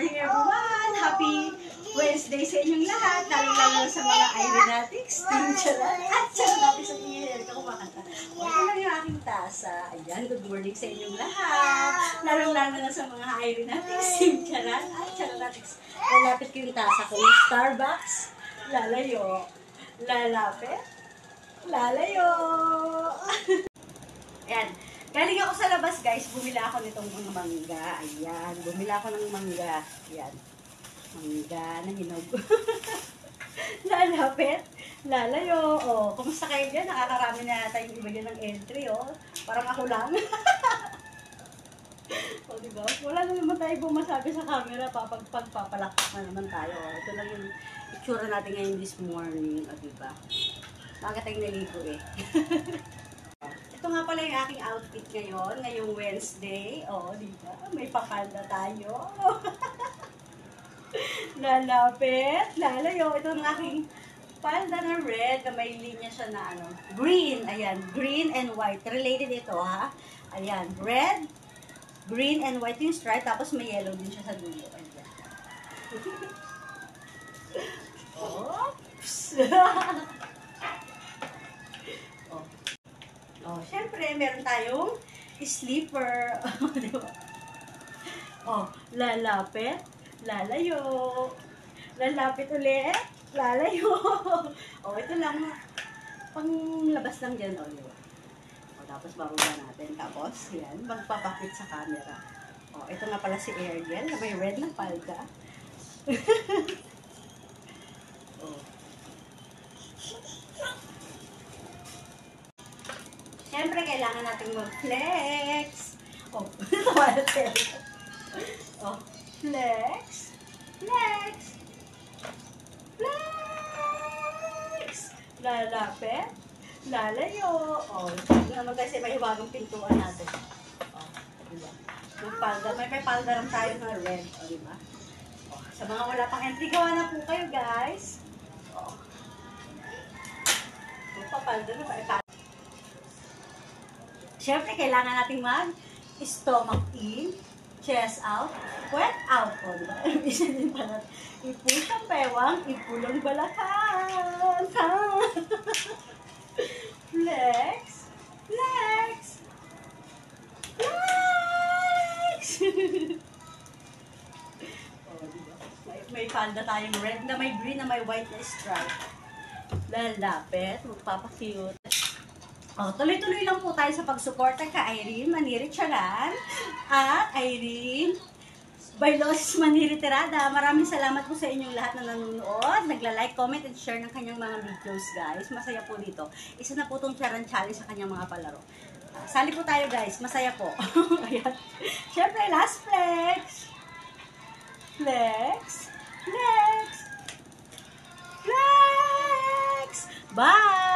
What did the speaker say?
morning everyone! Happy Wednesday sa inyong lahat, lalo-lalo sa mga aeronautics, team Charan, at Charanatics sa inyong hair ko kumakanta. Ito lang yung aking tasa. Ayan, good morning sa inyong lahat, lalo-lalo na sa mga aeronautics, team Charan, at Charanatics. Lalapit ko yung tasa ko, Starbucks, lalayo, lalapit, lalayo. Ayan. Galing ako sa labas, guys. Bumila ako nitong mga mangga. Ayan. Bumila ako ng mangga. Ayan. Mangga na hinog. Lalapit. Lalayo. O, kumusta kayo dyan? Nakakarami na yata yung iba dyan ng entry, o. Parang ako lang. O, diba? Wala na naman tayo bumasabi sa camera. Pagpapalakpak na naman tayo. O, ito lang yung itsura natin ngayon this morning. O, diba? Bakit tayong naligo, eh. Ito nga pala yung aking outfit ngayon, ngayong Wednesday. O, diba? May pakalda tayo. Lalapit, lalayo. Ito ang aking palda na red, na may linya siya na ano, green. Ayan, green and white. Related ito, ha? Ayan, red, green and white yung stripe, tapos may yellow din siya sa dulo. Ayan. Oops! Oh, syempre, meron tayong sleeper. Oh, lalapit, lalayo. Lalapit ulit, lalayo. Oh, ito lang. Panglabas lang dyan. Oh, oh, tapos bababa natin. Tapos, yan, magpapakit sa camera. Oh, ito nga pala si Ariel, na may red na palda. Oh. Siyempre, kailangan natin mag-flex. Oh, oh, flex, flex, flex. Lalapit, lalayo. Oh, ito naman kasi may hiwagang pintuan natin. Oh, diba? May palda lang tayo na red. Oh, diba? Oh, sa mga wala pang entry, gawa na po kayo, guys. Oh. Papalda na ba? Siyempre, kailangan natin mag-stomach in, chest out, puwet out. O, diba? Isa din pala. Ipush ang pewang, ipulong balakan. Flex, flex, flex. O, diba? May palda tayong red na may green na may white na stripe. Lalapit, magpapakute. Oh, tuloy-tuloy lang po tayo sa pagsuporta kay Irene Maniri Charan at Irene Bailos Maniri Tirada. Maraming salamat po sa inyong lahat na nanonood, nagla-like, comment, and share ng kanyang mga videos, guys. Masaya po dito. Isa na po itong Charan Challenge sa kanyang mga palaro. Sali po tayo, guys. Masaya po. Ayan. Siyempre, last flex. Flex. Flex. Flex. Bye!